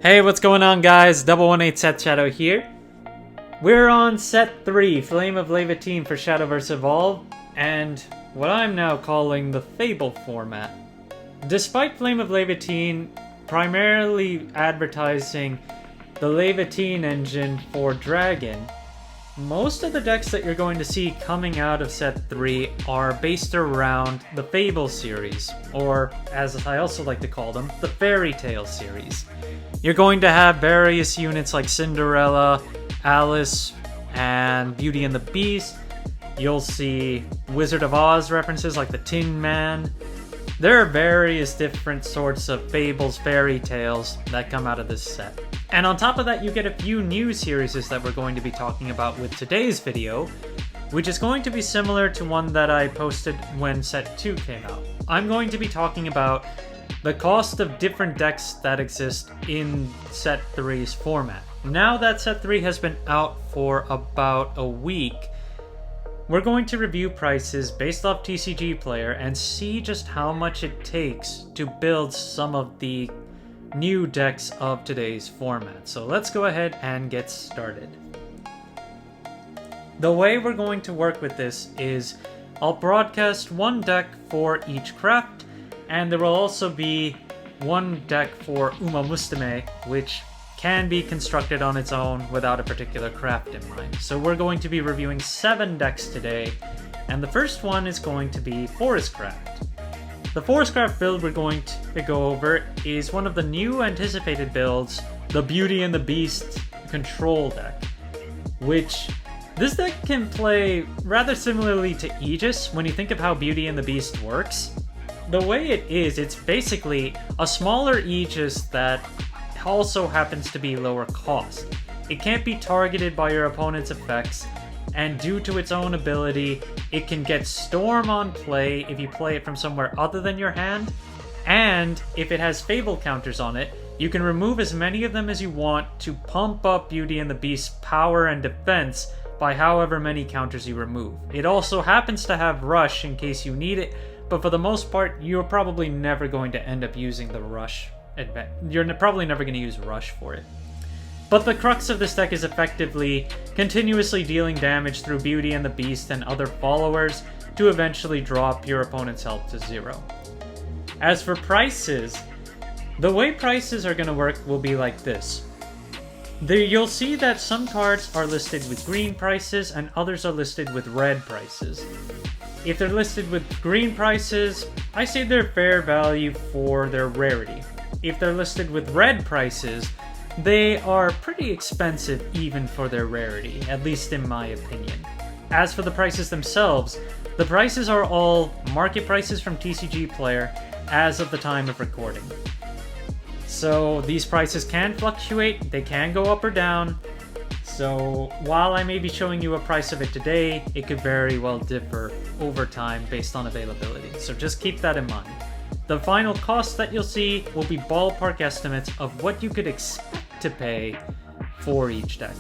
Hey, what's going on, guys? 118 Set Shadow here. We're on set 3, Flame of Laevateinn for Shadowverse Evolve, and what I'm now calling the Fable format. Despite Flame of Laevateinn primarily advertising the Laevateinn engine for Dragon, most of the decks that you're going to see coming out of set 3 are based around the Fable series, or as I also like to call them, the Fairy Tale series. You're going to have various units like Cinderella, Alice, and Beauty and the Beast. You'll see Wizard of Oz references like the Tin Man. There are various different sorts of fables, fairy tales that come out of this set. And on top of that, you get a few new series that we're going to be talking about with today's video, which is going to be similar to one that I posted when set 2 came out. I'm going to be talking about the cost of different decks that exist in set 3's format. Now that set 3 has been out for about a week, we're going to review prices based off TCG Player and see just how much it takes to build some of the new decks of today's format. So let's go ahead and get started. The way we're going to work with this is I'll broadcast one deck for each craft, and there will also be one deck for Umamusume, which can be constructed on its own without a particular craft in mind. So we're going to be reviewing 7 decks today, and the first one is going to be Forestcraft. The Forestcraft build we're going to go over is one of the new anticipated builds, the Beauty and the Beast control deck, which this deck can play rather similarly to Aegis when you think of how Beauty and the Beast works. The way it is, it's basically a smaller Aegis that also happens to be lower cost. It can't be targeted by your opponent's effects, and due to its own ability, it can get Storm on play if you play it from somewhere other than your hand, and if it has Fable counters on it, you can remove as many of them as you want to pump up Beauty and the Beast's power and defense by however many counters you remove. It also happens to have Rush in case you need it, but for the most part, you're probably never going to end up using the Rush event. You're probably never going to use Rush for it. But the crux of this deck is effectively continuously dealing damage through Beauty and the Beast and other followers to eventually drop your opponent's health to 0. As for prices, the way prices are going to work will be like this. You'll see that some cards are listed with green prices and others are listed with red prices. If they're listed with green prices, I say they're fair value for their rarity. If they're listed with red prices, they are pretty expensive even for their rarity, at least in my opinion. As for the prices themselves, the prices are all market prices from TCG Player as of the time of recording. So these prices can fluctuate, they can go up or down. So while I may be showing you a price of it today, it could very well differ over time based on availability. So just keep that in mind. The final cost that you'll see will be ballpark estimates of what you could expect to pay for each deck.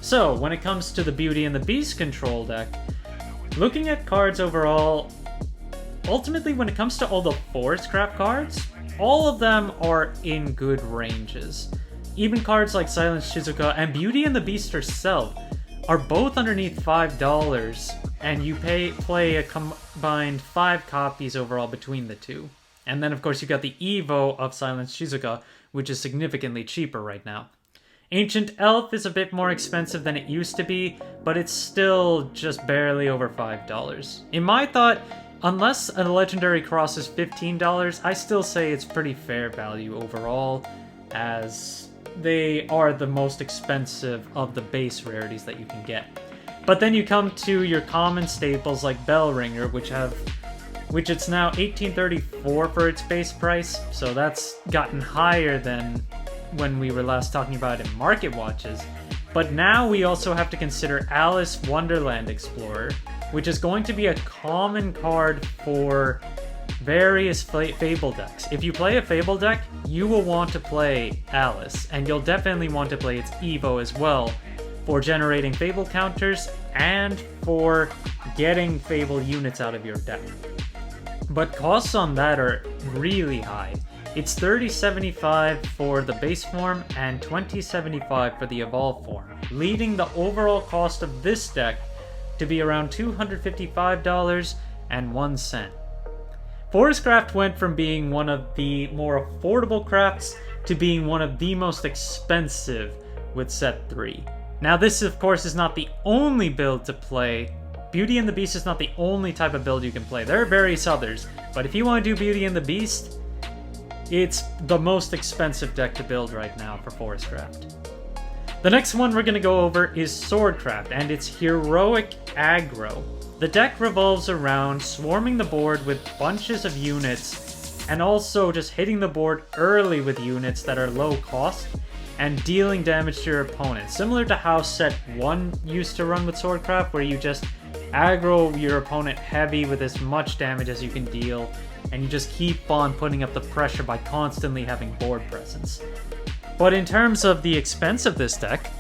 So when it comes to the Beauty and the Beast control deck, looking at cards overall, ultimately when it comes to all the Forestcraft cards, all of them are in good ranges. Even cards like Silent Shizuka and Beauty and the Beast herself are both underneath $5, and you play a combined 5 copies overall between the two. And then of course you got the Evo of Silent Shizuka, which is significantly cheaper right now. Ancient Elf is a bit more expensive than it used to be, but it's still just barely over $5. In my thought, unless a legendary cross is $15, I still say it's pretty fair value overall, as they are the most expensive of the base rarities that you can get. But then you come to your common staples like Bellringer, which it's now $18.34 for its base price, so that's gotten higher than when we were last talking about it in Market Watches. But now we also have to consider Alice Wonderland Explorer, which is going to be a common card for various Fable decks. If you play a Fable deck, you will want to play Alice, and you'll definitely want to play its Evo as well for generating Fable counters and for getting Fable units out of your deck. But costs on that are really high. It's $30.75 for the base form and $20.75 for the evolved form, leading the overall cost of this deck to be around $255.01. Forestcraft went from being one of the more affordable crafts to being one of the most expensive with set 3. Now this of course is not the only build to play. Beauty and the Beast is not the only type of build you can play. There are various others, but if you want to do Beauty and the Beast, it's the most expensive deck to build right now for Forestcraft. The next one we're going to go over is Swordcraft, and it's Heroic Aggro. The deck revolves around swarming the board with bunches of units, and also just hitting the board early with units that are low cost, and dealing damage to your opponent. Similar to how set 1 used to run with Swordcraft, where you just aggro your opponent heavy with as much damage as you can deal, and you just keep on putting up the pressure by constantly having board presence. But in terms of the expense of this deck,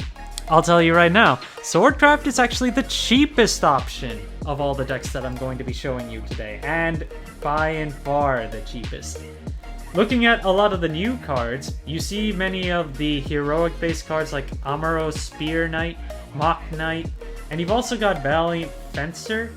I'll tell you right now, Swordcraft is actually the cheapest option of all the decks that I'm going to be showing you today, and by and far the cheapest. Looking at a lot of the new cards, you see many of the heroic based cards like Amuro Spear Knight, Mock Knight, and you've also got Valiant Fencer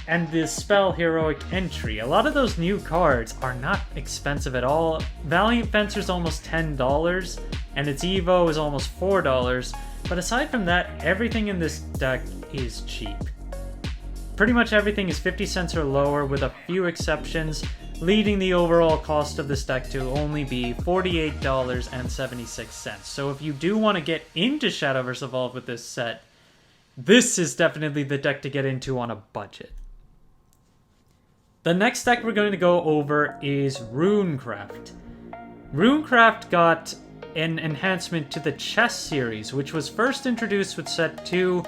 and the spell Heroic Entry. A lot of those new cards are not expensive at all. Valiant Fencer is almost $10, and its Evo is almost $4, but aside from that, everything in this deck is cheap. Pretty much everything is 50 cents or lower, with a few exceptions, leading the overall cost of this deck to only be $48.76. So if you do want to get into Shadowverse Evolved with this set, this is definitely the deck to get into on a budget. The next deck we're going to go over is Runecraft. Runecraft got an enhancement to the chess series, which was first introduced with set 2.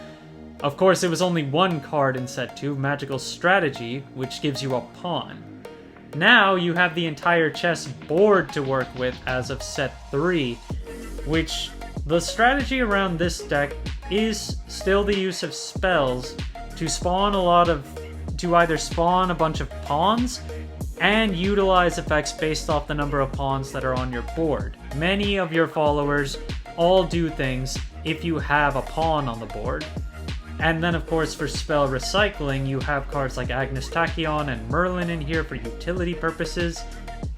Of course, it was only one card in set 2, Magical Strategy, which gives you a pawn. Now you have the entire chess board to work with as of set 3, which the strategy around this deck is still the use of spells to either spawn a bunch of pawns and utilize effects based off the number of pawns that are on your board. Many of your followers all do things if you have a pawn on the board. And then of course for spell recycling, you have cards like Agnes Tachyon and Merlin in here for utility purposes,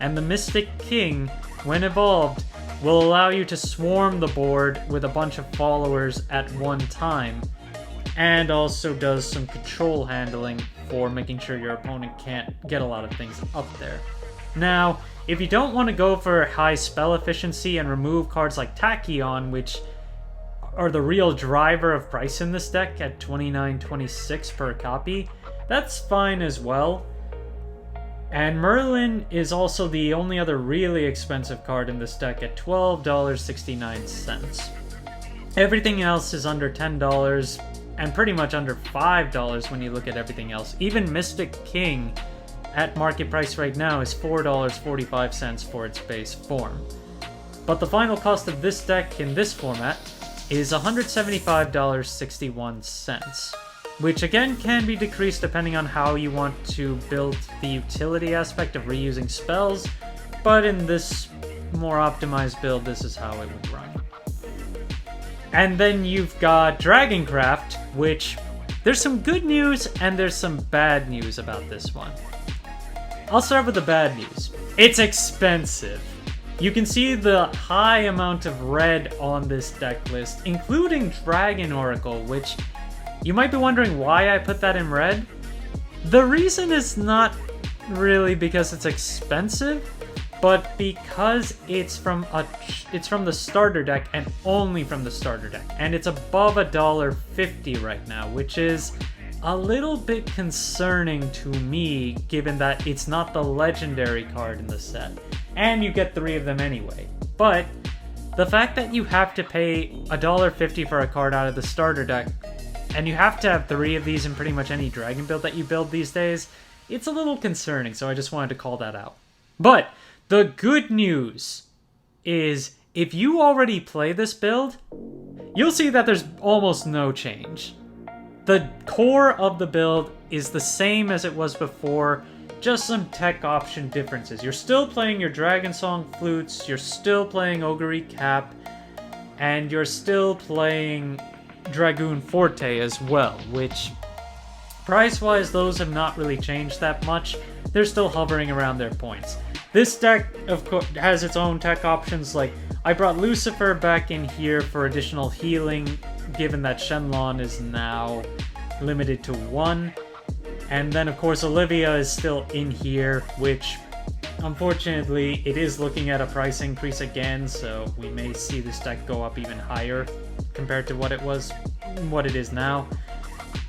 and the Mystic King, when evolved, will allow you to swarm the board with a bunch of followers at one time, and also does some control handling for making sure your opponent can't get a lot of things up there. Now, if you don't want to go for high spell efficiency and remove cards like Tachyon, which are the real driver of price in this deck at $29.26 per copy, that's fine as well. And Merlin is also the only other really expensive card in this deck at $12.69. Everything else is under $10 and pretty much under $5 when you look at everything else. Even Mystic King at market price right now is $4.45 for its base form. But the final cost of this deck in this format is $175.61, which again can be decreased depending on how you want to build the utility aspect of reusing spells, but in this more optimized build, this is how it would run. And then you've got Dragoncraft, which there's some good news and there's some bad news about this one. I'll start with the bad news. It's expensive. You can see the high amount of red on this deck list, including Dragon Oracle, which you might be wondering why I put that in red. The reason is not really because it's expensive, but because it's from the starter deck and only from the starter deck, and it's above $1.50 right now, which is a little bit concerning to me given that it's not the legendary card in the set, and you get 3 of them anyway. But the fact that you have to pay $1.50 for a card out of the starter deck, and you have to have 3 of these in pretty much any dragon build that you build these days, it's a little concerning, so I just wanted to call that out. But the good news is, if you already play this build, you'll see that there's almost no change. The core of the build is the same as it was before. just some tech option differences. You're still playing your Dragon Song flutes, you're still playing Ogre Cap, and you're still playing Dragoon Forte as well, which price-wise, those have not really changed that much. They're still hovering around their points. This deck, of course, has its own tech options, like I brought Lucifer back in here for additional healing, given that Shenlong is now limited to 1. And then, of course, Olivia is still in here, which, unfortunately, it is looking at a price increase again, so we may see this deck go up even higher compared to what it is now.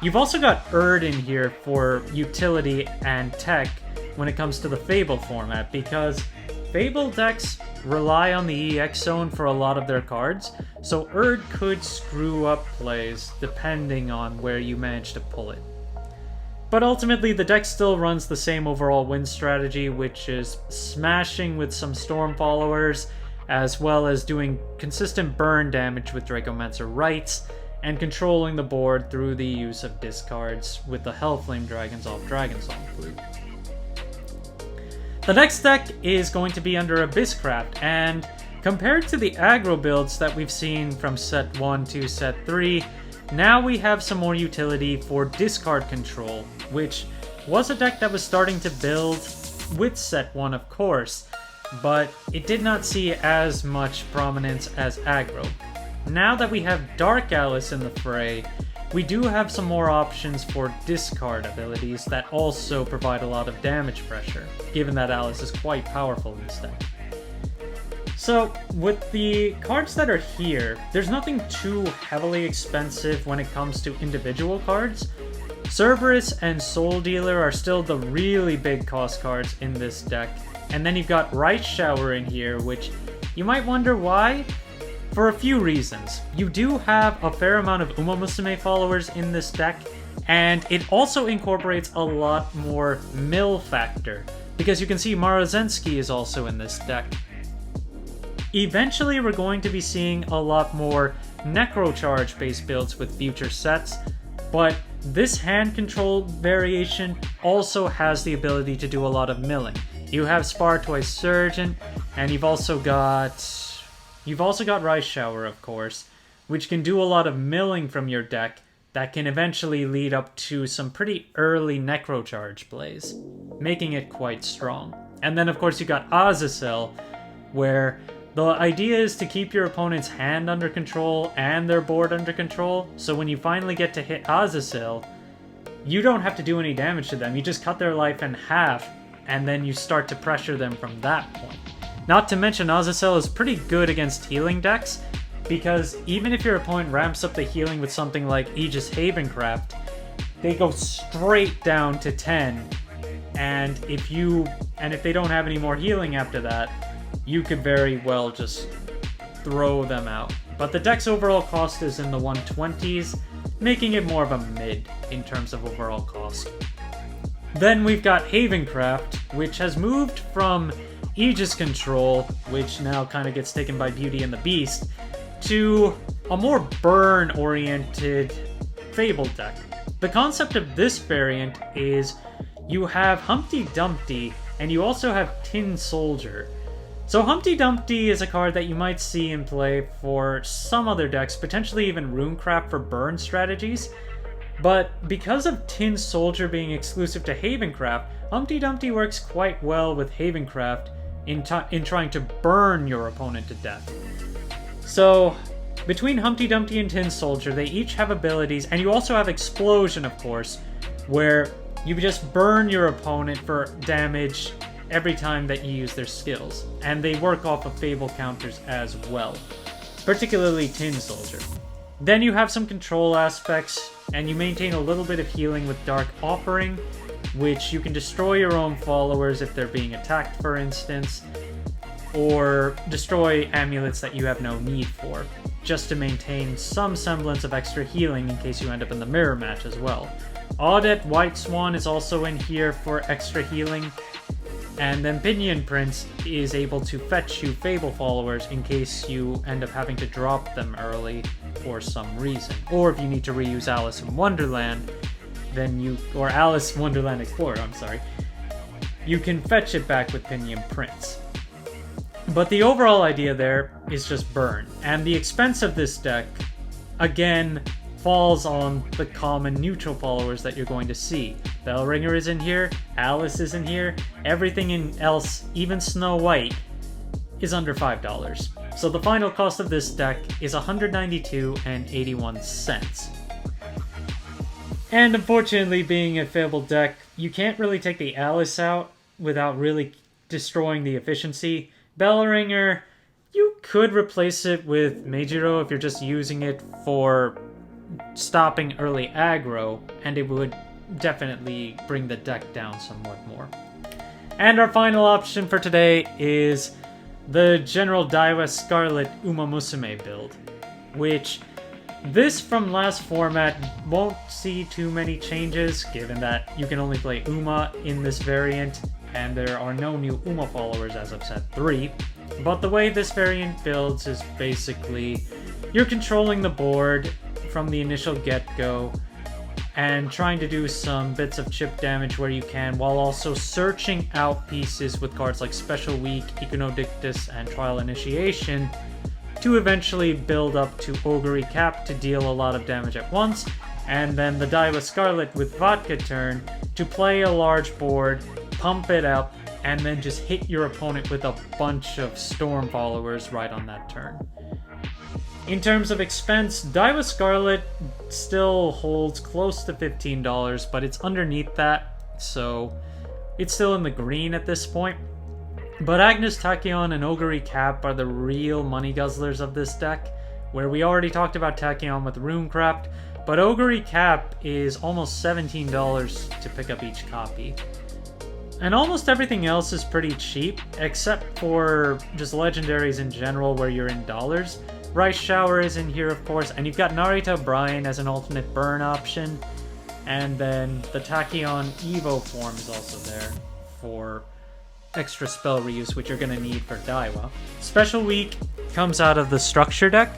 You've also got Erd in here for utility and tech when it comes to the Fable format, because Fable decks rely on the EX zone for a lot of their cards, so Erd could screw up plays depending on where you manage to pull it. But ultimately, the deck still runs the same overall win strategy, which is smashing with some Storm Followers, as well as doing consistent burn damage with Dracomancer Rites, and controlling the board through the use of discards with the Hellflame Dragons off Dragonsong Flute. The next deck is going to be under Abysscraft, and compared to the aggro builds that we've seen from set 1 to set 3, now we have some more utility for discard control, which was a deck that was starting to build with set 1, of course, but it did not see as much prominence as aggro. Now that we have Dark Alice in the fray, we do have some more options for discard abilities that also provide a lot of damage pressure, given that Alice is quite powerful in this deck. So, with the cards that are here, there's nothing too heavily expensive when it comes to individual cards. Cerberus and Soul Dealer are still the really big cost cards in this deck. And then you've got Rice Shower in here, which you might wonder why. For a few reasons. You do have a fair amount of Umamusume followers in this deck, and it also incorporates a lot more mill factor, because you can see Marozensky is also in this deck. Eventually, we're going to be seeing a lot more Necrocharge-based builds with future sets, but this hand control variation also has the ability to do a lot of milling. You have Spartoy Surgeon, and you've also got Rice Shower, of course, which can do a lot of milling from your deck that can eventually lead up to some pretty early Necrocharge plays, making it quite strong. And then, of course, you got Azazel, where the idea is to keep your opponent's hand under control and their board under control, so when you finally get to hit Azazel, you don't have to do any damage to them. You just cut their life in half, and then you start to pressure them from that point. Not to mention, Azazel is pretty good against healing decks, because even if your opponent ramps up the healing with something like Aegis Havencraft, they go straight down to 10, and if they don't have any more healing after that, you could very well just throw them out. But the deck's overall cost is in the 120s, making it more of a mid in terms of overall cost. Then we've got Havencraft, which has moved from Aegis Control, which now kind of gets taken by Beauty and the Beast, to a more burn-oriented Fable deck. The concept of this variant is you have Humpty Dumpty, and you also have Tin Soldier. So Humpty Dumpty is a card that you might see in play for some other decks, potentially even Runecraft for burn strategies. But because of Tin Soldier being exclusive to Havencraft, Humpty Dumpty works quite well with Havencraft in trying to burn your opponent to death. So between Humpty Dumpty and Tin Soldier, they each have abilities, and you also have Explosion, of course, where you just burn your opponent for damage every time that you use their skills, and they work off of Fable counters as well, particularly Tin Soldier. Then you have some control aspects, and you maintain a little bit of healing with Dark Offering, which you can destroy your own followers if they're being attacked, for instance, or destroy amulets that you have no need for, just to maintain some semblance of extra healing in case you end up in the mirror match as well. Audette White Swan is also in here for extra healing, and then Pinion Prince is able to fetch you Fable followers in case you end up having to drop them early for some reason. Or if you need to reuse Alice in Wonderland, or Alice in Wonderland Explorer, I'm sorry, you can fetch it back with Pinion Prince. But the overall idea there is just burn, and the expense of this deck, again, falls on the common neutral followers that you're going to see. Bellringer is in here, Alice is in here, everything else, even Snow White, is under $5. So the final cost of this deck is $192.81. And unfortunately, being a fabled deck, you can't really take the Alice out without really destroying the efficiency. Bellringer, you could replace it with Meijiro if you're just using it for stopping early aggro, and it would definitely bring the deck down somewhat more. And our final option for today is the General Dest Scarlet Umamusume build, which this from last format won't see too many changes, given that you can only play Uma in this variant, and there are no new Uma followers as of set 3. But the way this variant builds is basically you're controlling the board from the initial get-go and trying to do some bits of chip damage where you can, while also searching out pieces with cards like Special Week, Iconodictus, and Trial Initiation to eventually build up to Ogre Cap to deal a lot of damage at once, and then the Dest Scarlet with Vodka turn to play a large board, pump it up, and then just hit your opponent with a bunch of Storm followers right on that turn. In terms of expense, Dest Scarlet still holds close to $15, but it's underneath that, so it's still in the green at this point. But Agnes, Tachyon, and Ogre Cap are the real money guzzlers of this deck, where we already talked about Tachyon with Runecraft, but Ogre Cap is almost $17 to pick up each copy. And almost everything else is pretty cheap, except for just legendaries in general where you're in dollars. Rice Shower is in here, of course, and you've got Narita Brian as an alternate burn option, and then the Tachyon Evo form is also there for extra spell reuse, which you're going to need for Daiwa. Special Week comes out of the structure deck,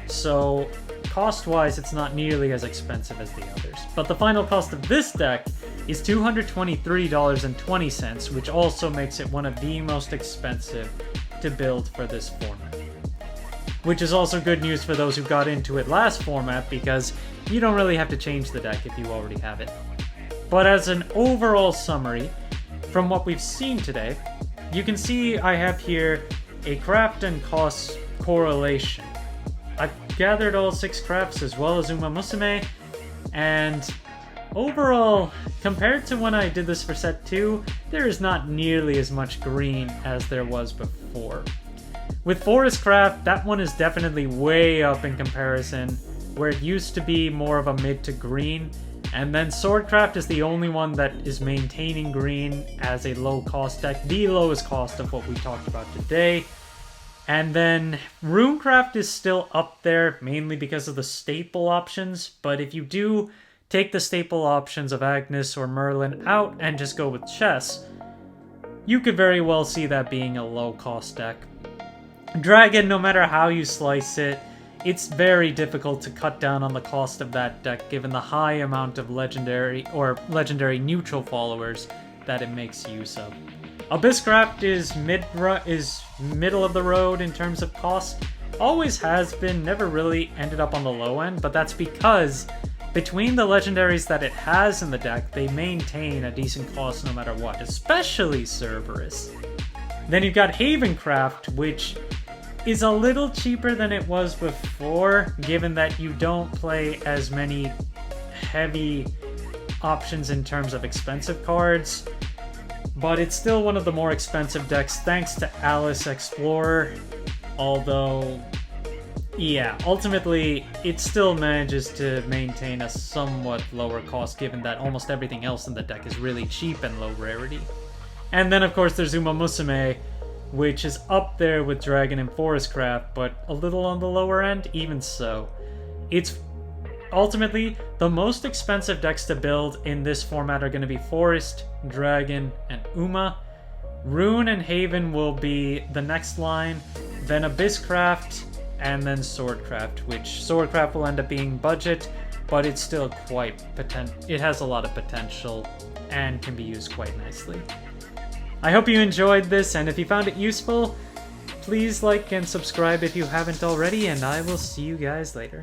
so cost-wise it's not nearly as expensive as the others. But the final cost of this deck is $223.20, which also makes it one of the most expensive to build for this format. Which is also good news for those who got into it last format, because you don't really have to change the deck if you already have it. But as an overall summary, from what we've seen today, you can see I have here a craft and cost correlation. I've gathered all 6 crafts as well as Umamusume, and overall, compared to when I did this for set 2, there is not nearly as much green as there was before. With Forestcraft, that one is definitely way up in comparison, where it used to be more of a mid to green, and then Swordcraft is the only one that is maintaining green as a low cost deck, the lowest cost of what we talked about today. And then Runecraft is still up there, mainly because of the staple options, but if you do take the staple options of Agnes or Merlin out and just go with Chess, you could very well see that being a low cost deck. Dragon, no matter how you slice it, it's very difficult to cut down on the cost of that deck given the high amount of legendary neutral followers that it makes use of. Abysscraft is middle of the road in terms of cost. Always has been, never really ended up on the low end, but that's because between the legendaries that it has in the deck, they maintain a decent cost no matter what, especially Cerberus. Then you've got Havencraft, which is a little cheaper than it was before, given that you don't play as many heavy options in terms of expensive cards, but it's still one of the more expensive decks thanks to Alice Explorer, although, yeah, ultimately it still manages to maintain a somewhat lower cost given that almost everything else in the deck is really cheap and low rarity. And then of course there's Umamusume, which is up there with Dragon and Forestcraft, but a little on the lower end, even so. It's ultimately the most expensive decks to build in this format are going to be Forest, Dragon, and Uma. Rune and Haven will be the next line, then Abysscraft, and then Swordcraft, which Swordcraft will end up being budget, but it's still quite it has a lot of potential and can be used quite nicely. I hope you enjoyed this, and if you found it useful, please like and subscribe if you haven't already, and I will see you guys later.